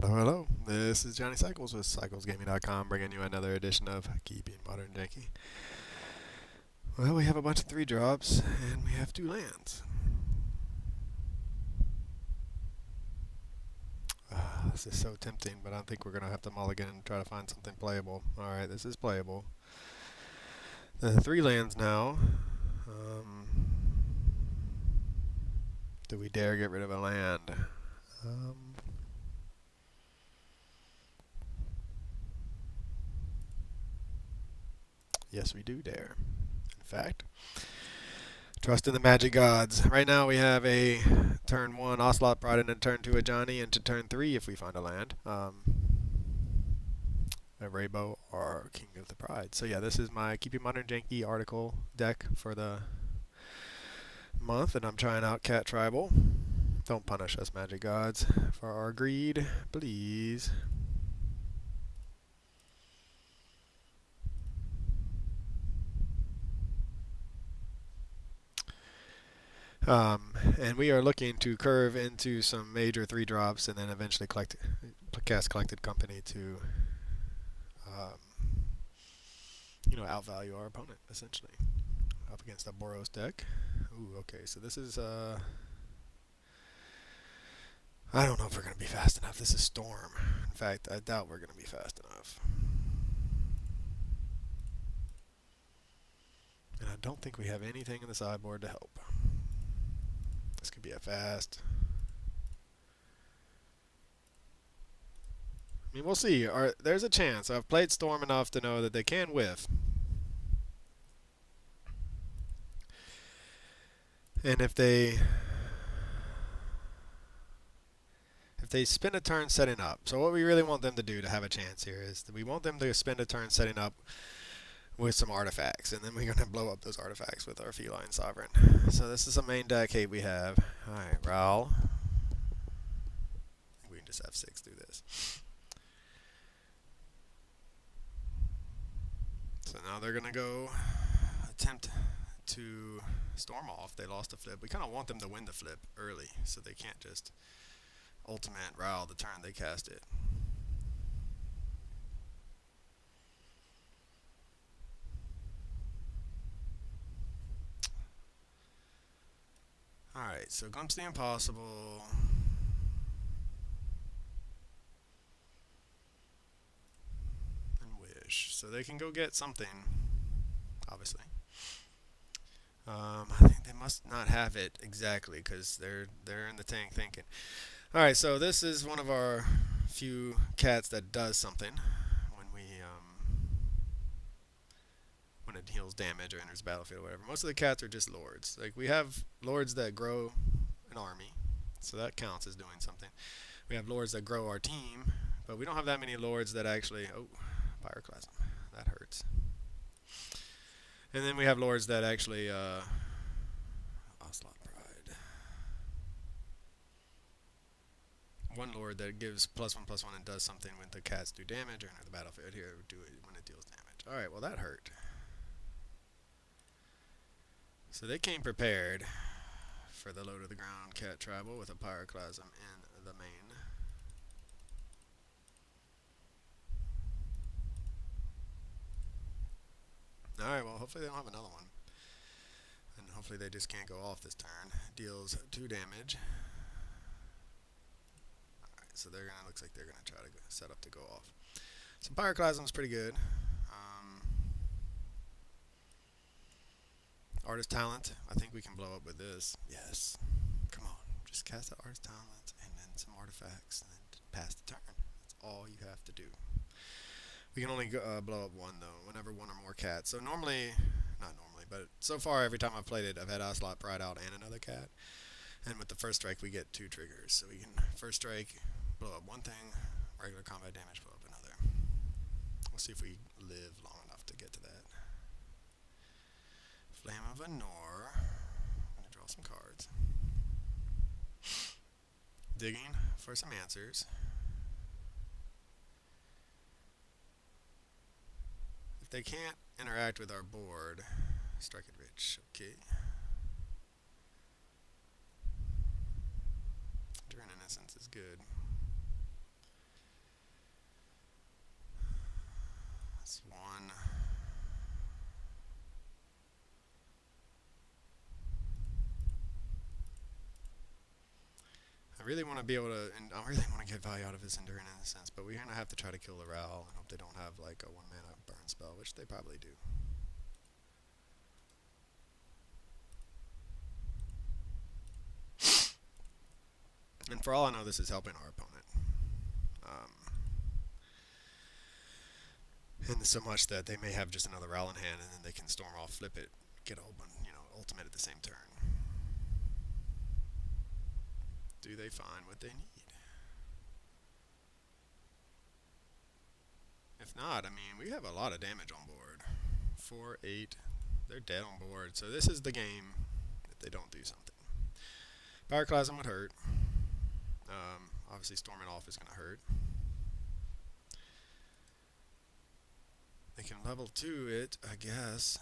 Hello, hello. This is Johnny Cycles with CyclesGaming.com, bringing you another edition of Keeping Modern Janky. Well, we have a bunch of 3 drops, and we have 2 lands. This is so tempting, but I think we're going to have to mulligan and try to find something playable. Alright, this is playable. 3 lands now. Um, do we dare get rid of a land? Um, yes, we do dare. In fact, trust in the magic gods. Right now we have a turn 1 Ocelot Pride and a turn 2 Ajani, and to turn 3 if we find a land. Arahbo or King of the Pride. So yeah, this is my Keeping Modern Janky article deck for the month, and I'm trying out Cat Tribal. Don't punish us, magic gods, for our greed, please. And we are looking to curve into some major 3 drops and then eventually cast Collected Company to, um, outvalue our opponent, essentially. Up against a Boros deck. Ooh, okay, so this is, I don't know if we're going to be fast enough. This is Storm. In fact, I doubt we're going to be fast enough. And I don't think we have anything in the sideboard to help. This could be a fast. I mean, we'll see. There's a chance. I've played Storm enough to know that they can whiff. And if they spend a turn setting up, so what we really want them to do to have a chance here is that we want them to spend a turn setting up with some artifacts, and then we're going to blow up those artifacts with our Feline Sovereign. So this is the main deck hate we have. Alright, Raul. We can just F6 through this. So now they're going to go attempt to storm off. They lost a flip. We kind of want them to win the flip early, so they can't just ultimate Raul the turn they cast it. Alright, so Glimpse the Impossible. And Wish. So they can go get something, obviously. I think they must not have it exactly because they're in the tank thinking. Alright, so this is one of our few cats that does something when it heals damage or enters the battlefield or whatever. Most of the cats are just lords. Like, we have lords that grow an army, so that counts as doing something. We have lords that grow our team, but we don't have that many lords that actually... Oh, Pyroclasm. That hurts. And then we have lords that actually... Ocelot Pride. One lord that gives +1/+1 and does something when the cats do damage or enter the battlefield. Here, do it when it deals damage. Alright, well that hurt. So they came prepared for the low to the ground cat tribal with a Pyroclasm in the main. Alright, well hopefully they don't have another one. And hopefully they just can't go off this turn. Deals 2 damage. Alright, so they're gonna, looks like they're gonna try to set up to go off. So Pyroclasm's pretty good. Artist Talent, I think we can blow up with this. Yes. Come on. Just cast the Artist Talent and then some artifacts and then pass the turn. That's all you have to do. We can only blow up one, though, whenever one or more cats. So normally, not normally, but so far every time I've played it, I've had Ocelot Pride out and another cat. And with the first strike, we get 2 triggers. So we can first strike, blow up one thing, regular combat damage, blow up another. We'll see if we live long enough to get to that. Flame of Anor. I'm going to draw some cards. Digging for some answers. If they can't interact with our board, strike it rich. Okay. Drain Innocence is good. really want to be able to, and I really want to get value out of his Enduring in a sense, but we're gonna have to try to kill the Ral and hope they don't have like a 1 mana burn spell, which they probably do. And for all I know, this is helping our opponent. And so much that they may have just another Ral in hand, and then they can storm off, flip it, get a ultimate at the same turn. Do they find what they need? If not, I mean, we have a lot of damage on board. 4, 8, they're dead on board. So this is the game if they don't do something. Pyroclasm would hurt. Obviously, storming off is going to hurt. They can level 2 it, I guess.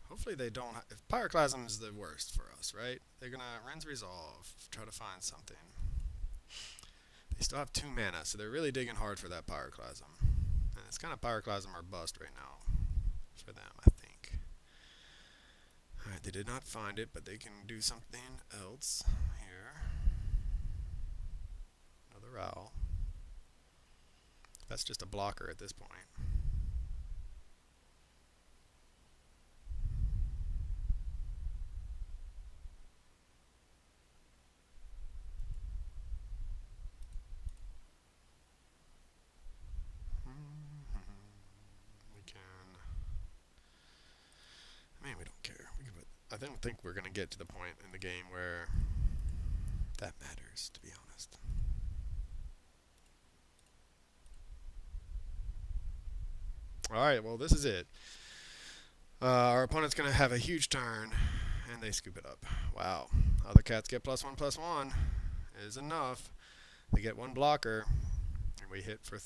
Hopefully they don't. If Pyroclasm is the worst for us, right? They're going to Ren's Resolve, try to find something. They still have 2 mana, so they're really digging hard for that Pyroclasm. And it's kind of Pyroclasm or bust right now for them, I think. Alright, they did not find it, but they can do something else here. Another Ral. That's just a blocker at this point. We don't care. I don't think we're going to get to the point in the game where that matters, to be honest. Alright, well, this is it. Our opponent's going to have a huge turn, and they scoop it up. Wow. Other cats get +1/+1 is enough. They get 1 blocker, and we hit for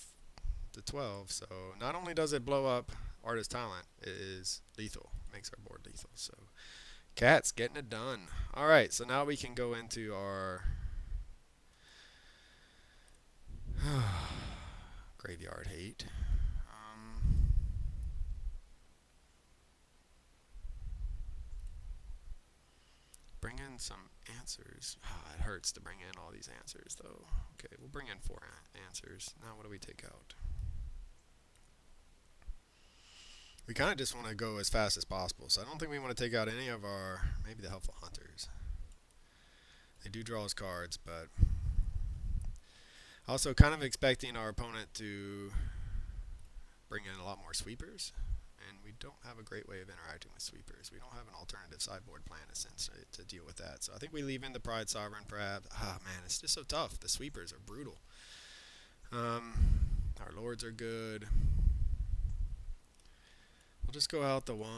the 12. So not only does it blow up Artist Talent, it is lethal. Makes our board lethal. So cats getting it done. Alright, so now we can go into our graveyard hate. Bring in some answers. It hurts to bring in all these answers, though. Okay, we'll bring in 4 answers. Now what do we take out? We kind of just want to go as fast as possible, so I don't think we want to take out any of our, maybe the Helpful Hunters. They do draw us cards, but also kind of expecting our opponent to bring in a lot more sweepers, and we don't have a great way of interacting with sweepers. We don't have an alternative sideboard plan essentially to deal with that. So I think we leave in the Pride Sovereign perhaps. Man, it's just so tough. The sweepers are brutal. Our lords are good. We'll just go out the 1.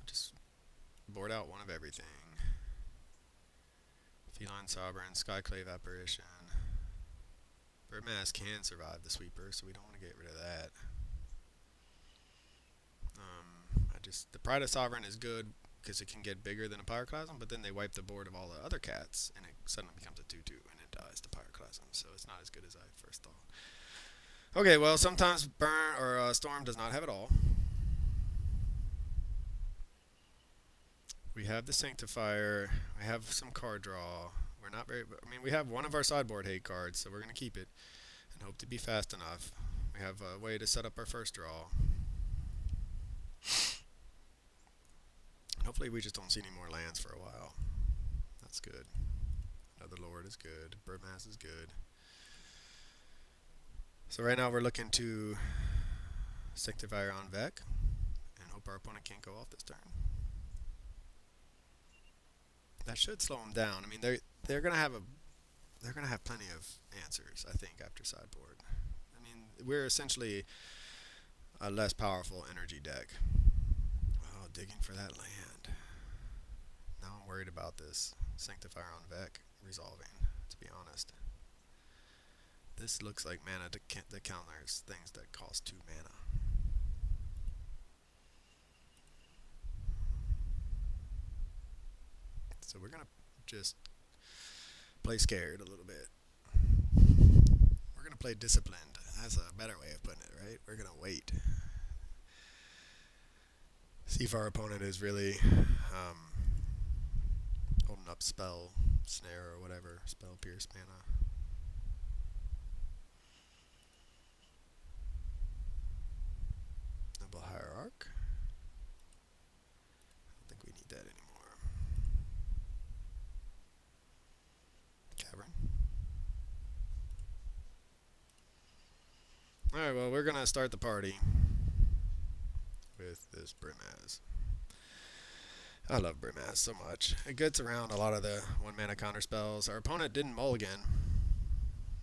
Just board out 1 of everything. Feline Sovereign, Skyclave Apparition. Birdmask can survive the sweeper, so we don't want to get rid of that. The Pride of Sovereign is good because it can get bigger than a Pyroclasm, but then they wipe the board of all the other cats, and it suddenly becomes a 2/2, and it dies to Pyroclasm, so it's not as good as I first thought. Okay, well, sometimes Burn or Storm does not have it all. We have the Sanctifier. We have some card draw. We're not very. I mean, we have 1 of our sideboard hate cards, so we're going to keep it and hope to be fast enough. We have a way to set up our first draw. Hopefully we just don't see any more lands for a while. That's good. Another Lord is good. Birdmask is good. So right now we're looking to Sanctifier on Vec and hope our opponent can't go off this turn. That should slow them down. I mean, they're gonna have plenty of answers, I think, after sideboard. I mean, we're essentially a less powerful energy deck. Oh, digging for that land. Now I'm worried about this Sanctifier on Vec resolving, to be honest. This looks like mana that counters things that cost 2 mana. So we're going to just play scared a little bit. We're going to play disciplined. That's a better way of putting it, right? We're going to wait. See if our opponent is really holding up spell, snare, or whatever. Spell, pierce, mana. Noble Hierarch. I don't think we need that anymore. Cavern. Alright, well, we're going to start the party with this Brimaz. I love Brimaz so much. It gets around a lot of the one mana counter spells. Our opponent didn't mulligan.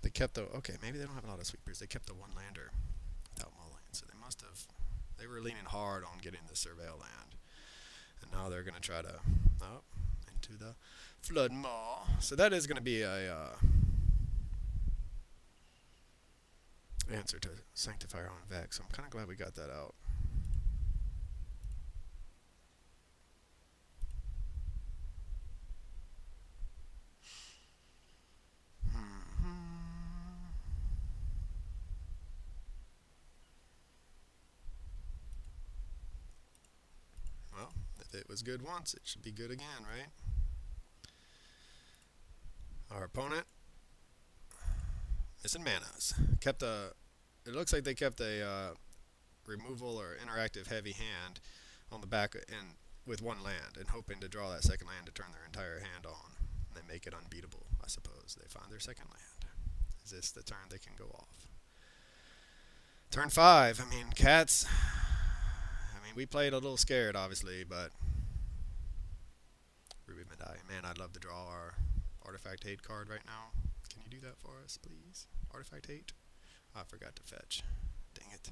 They kept the... Okay, maybe they don't have a lot of sweepers. They kept the one lander without mulligan. So they must have... They were leaning hard on getting the Surveil land. And now they're going to try to... Oh, into the Flood Maw. So that is going to be a... answer to Sanctifier on Vex. So I'm kind of glad we got that out. Well, if it was good once, it should be good again, right? Our opponent, missing manas. Kept a... It looks like they kept a removal or interactive heavy hand on the back and with one land and hoping to draw that second land to turn their entire hand on. And they make it unbeatable, I suppose. They find their second land. Is this the turn they can go off? Turn 5. I mean, cats... I mean, we played a little scared, obviously, but... Ruby Medai. Man, I'd love to draw our Artifact Hate card right now. Can you do that for us, please? Artifact Hate? Oh, I forgot to fetch. Dang it.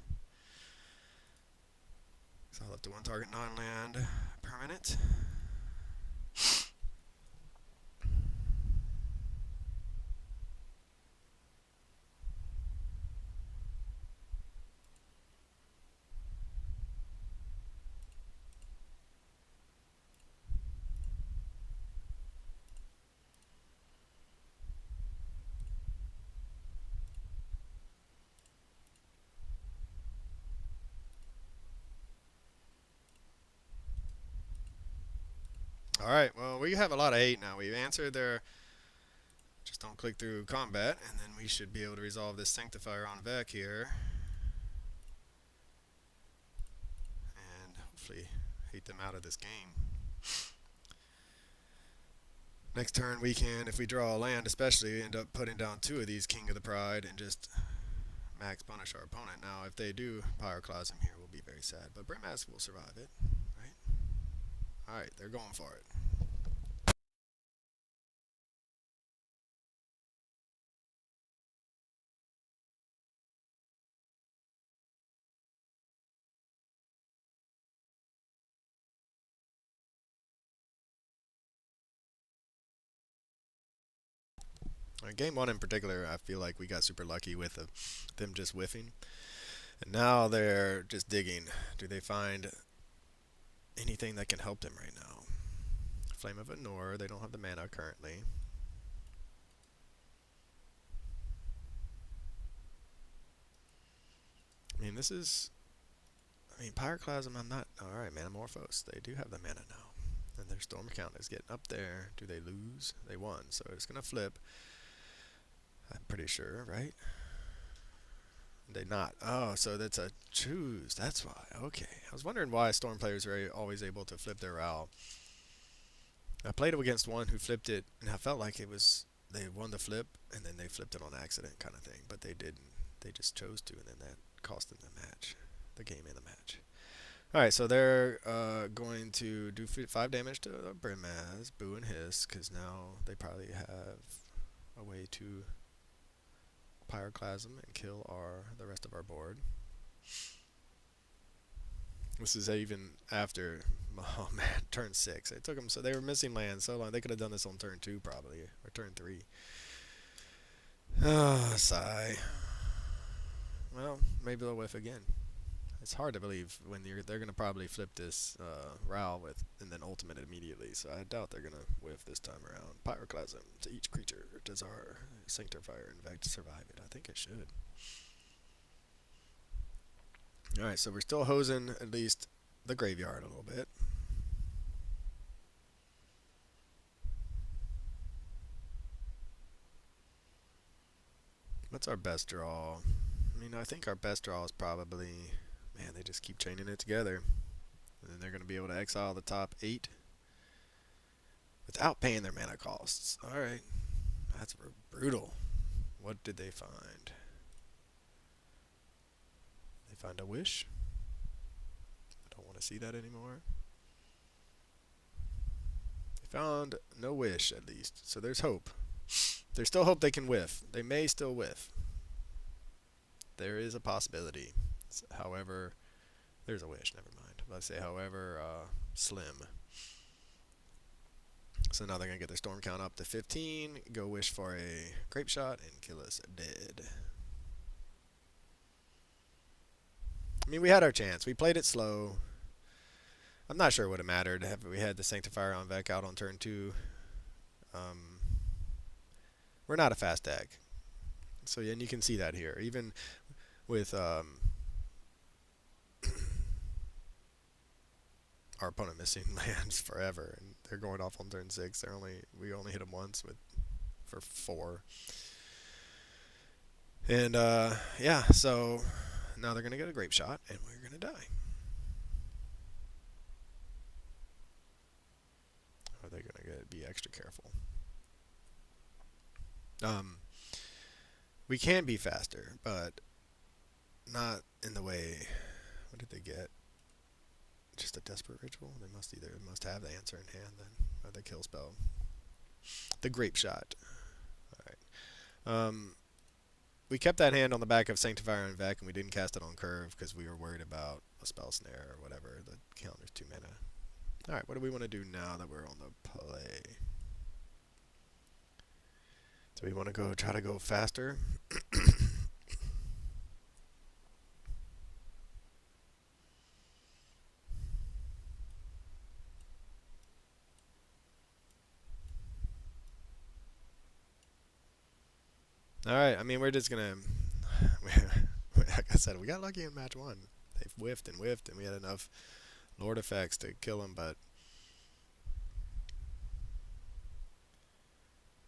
So I'll have to one target non-land permanent. Alright, well, we have a lot of hate now. We've answered their... Just don't click through combat, and then we should be able to resolve this Sanctifier on Vec here. And hopefully hate them out of this game. Next turn we can, if we draw a land especially, end up putting down 2 of these King of the Pride and just max punish our opponent. Now, if they do Pyroclasm here, we'll be very sad. But Brimaz will survive it, right? Alright, they're going for it. Game 1 in particular, I feel like we got super lucky with them just whiffing. And now they're just digging. Do they find anything that can help them right now? Flame of Anor, they don't have the mana currently. I mean, this is... I mean, Pyroclasm, I'm not... Alright, Manamorphose, they do have the mana now. And their Storm count is getting up there. Do they lose? They won, so it's going to flip. I'm pretty sure, right? They not. Oh, so that's a choose. That's why. Okay. I was wondering why Storm players are always able to flip their Ral. I played against one who flipped it, and I felt like it was... They won the flip, and then they flipped it on accident kind of thing. But they didn't. They just chose to, and then that cost them the match. The game and the match. Alright, so they're going to do 5 damage to Brimaz, Boo and Hiss, because now they probably have a way to Pyroclasm and kill the rest of our board. This is even after, oh man, turn 6. It took them, so they were missing land so long. They could have done this on turn 2 probably, or turn 3. Ah, sigh. Well, maybe they'll whiff again. It's hard to believe when they're going to probably flip this Ral with and then ultimate it immediately, so I doubt they're going to whiff this time around. Pyroclasm to each creature. Does our Sanctifier in fact survive it? I think it should. Alright, so we're still hosing at least the graveyard a little bit. What's our best draw? I mean, I think our best draw is probably, man, they just keep chaining it together. And then they're going to be able to exile the top 8 without paying their mana costs. Alright, that's brutal. What did they find? They find a wish? I don't want to see that anymore. They found no wish, at least. So there's hope. There's still hope they can whiff. They may still whiff. There is a possibility. However, there's a wish, never mind. But I say, however, slim. So now they're going to get their storm count up to 15, go wish for a grape shot, and kill us dead. I mean, we had our chance. We played it slow. I'm not sure it would have mattered if we had the Sanctifier on Vec out on turn 2. We're not a fast deck. So, yeah, and you can see that here. Even with our opponent missing lands forever, and they're going off on turn 6. We only hit them once for 4. And yeah, so now they're gonna get a grape shot, and we're gonna die. Or they're gonna be extra careful. We can be faster, but not in the way. What did they get? Just a desperate ritual. They must have the answer in hand then, or the kill spell. The grape shot. All right. We kept that hand on the back of Sanctifier and Vec, and we didn't cast it on curve because we were worried about a spell snare or whatever. The counter's 2 mana. All right. What do we want to do now that we're on the play? Do we want to try to go faster? All right. I mean, we're just gonna. Like I said, we got lucky in match 1. They've whiffed, and we had enough Lord effects to kill them, but.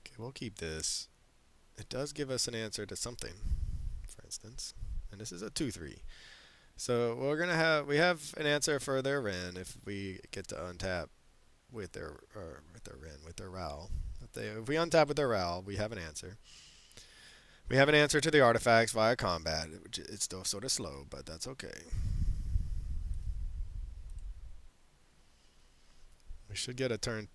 Okay, we'll keep this. It does give us an answer to something, for instance. And this is a 2/3. So we have an answer for their Ren if we get to untap with their Ren, with their Ral. If we untap with their Ral, we have an answer. We have an answer to the artifacts via combat. It's still sort of slow, but that's okay. We should get a turn.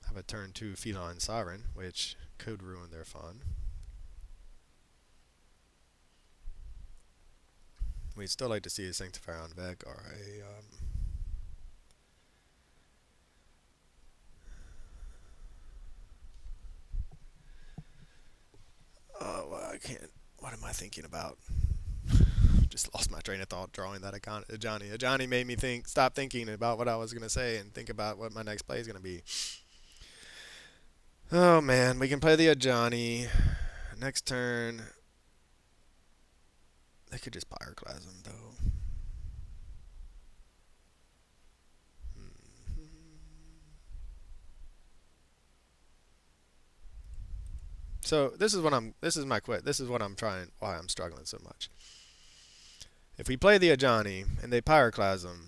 Have a turn 2 Feline Siren, which could ruin their fun. We'd still like to see a Sanctifier on Vec or a. Oh, well, I can't. What am I thinking about? Just lost my train of thought drawing that Ajani. Ajani made me stop thinking about what I was going to say and think about what my next play is going to be. Oh, man. We can play the Ajani. Next turn. They could just Pyroclasm, though. So this is what I'm trying, why I'm struggling so much. If we play the Ajani and they Pyroclasm,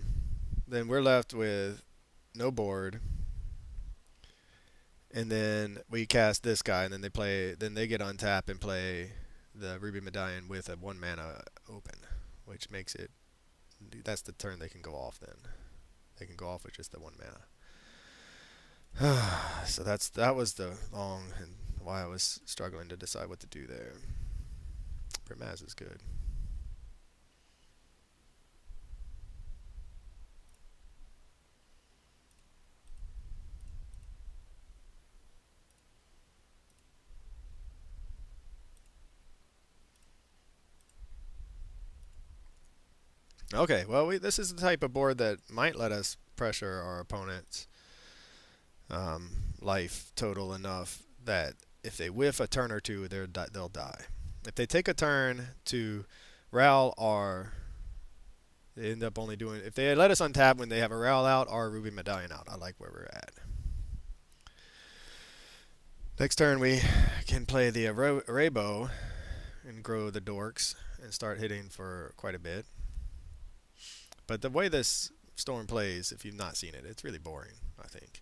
then we're left with no board. And then we cast this guy, and then they get untap and play the Ruby Medallion with a 1 mana open, which makes it, that's the turn they can go off then. They can go off with just the 1 mana. So that was the long and why I was struggling to decide what to do there. Brimaz is good. Okay, well, this is the type of board that might let us pressure our opponent's life total enough that if they whiff a turn or two, they'll die. If they take a turn to Ral are they end up only doing if they let us untap when they have a Ral out or a Ruby Medallion out. I like where we're at. Next turn we can play the Arahbo and grow the dorks and start hitting for quite a bit. But the way this storm plays, if you've not seen it, it's really boring, I think.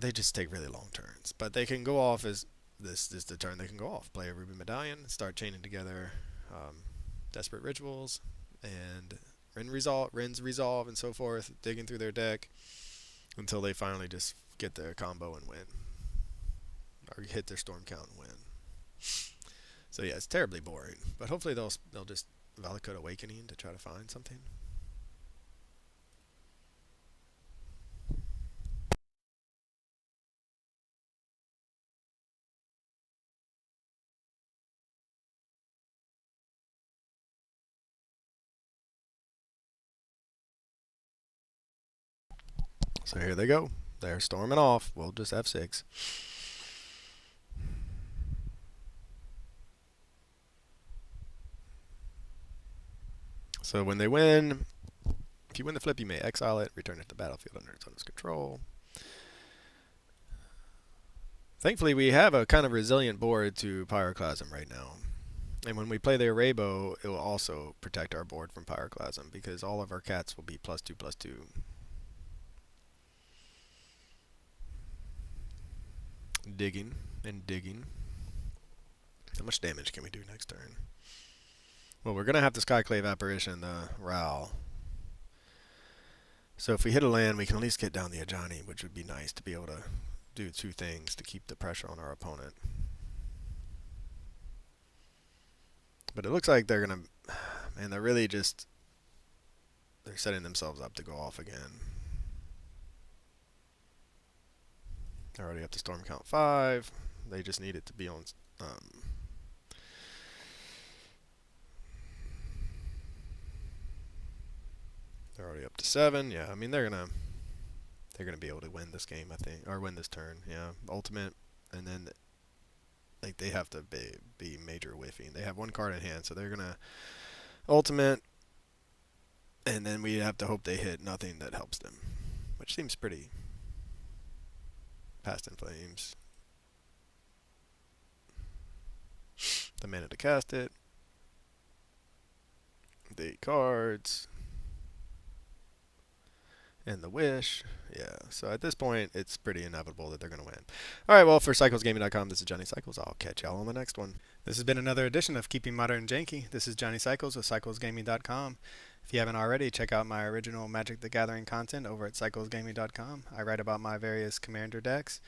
They just take really long turns. But they can go off as this is the turn they can go off. Play a Ruby Medallion, start chaining together Desperate Rituals, and Rin's Resolve, and so forth, digging through their deck until they finally just get their combo and win. Or hit their storm count and win. So yeah, it's terribly boring. But hopefully they'll just Valakut Awakening to try to find something. So here they go. They're storming off. We'll just F6. So when they win, if you win the flip, you may exile it, return it to the battlefield under its owner's control. Thankfully, we have a kind of resilient board to Pyroclasm right now. And when we play the Arahbo, it will also protect our board from Pyroclasm because all of our cats will be +2/+2. Digging and digging. How much damage can we do next turn? Well, we're going to have the Skyclave Apparition, the Ral. So if we hit a land, we can at least get down the Ajani, which would be nice to be able to do two things to keep the pressure on our opponent. But it looks like they're going to... Man, they're really just... They're setting themselves up to go off again. They're already up to storm count 5. They just need it to be on... they're already up to 7. Yeah, I mean, they're gonna be able to win this game, I think. Or win this turn, yeah. Ultimate, and then... Like, they have to be major whiffing. They have one card in hand, so they're gonna... Ultimate... And then we have to hope they hit nothing that helps them. Which seems pretty... Past in Flames. The mana to cast it. The cards. And the Wish. Yeah, so at this point, it's pretty inevitable that they're going to win. Alright, well, for CyclesGaming.com, this is Johnny Cycles. I'll catch y'all on the next one. This has been another edition of Keeping Modern Janky. This is Johnny Cycles with CyclesGaming.com. If you haven't already, check out my original Magic the Gathering content over at CyclesGaming.com. I write about my various Commander decks.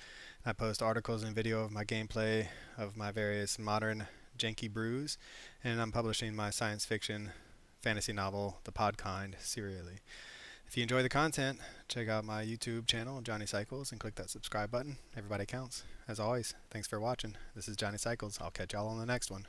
I post articles and video of my gameplay of my various modern janky brews. And I'm publishing my science fiction fantasy novel, The Podkind, serially. If you enjoy the content, check out my YouTube channel, Johnny Cycles, and click that subscribe button. Everybody counts. As always, thanks for watching. This is Johnny Cycles. I'll catch y'all on the next one.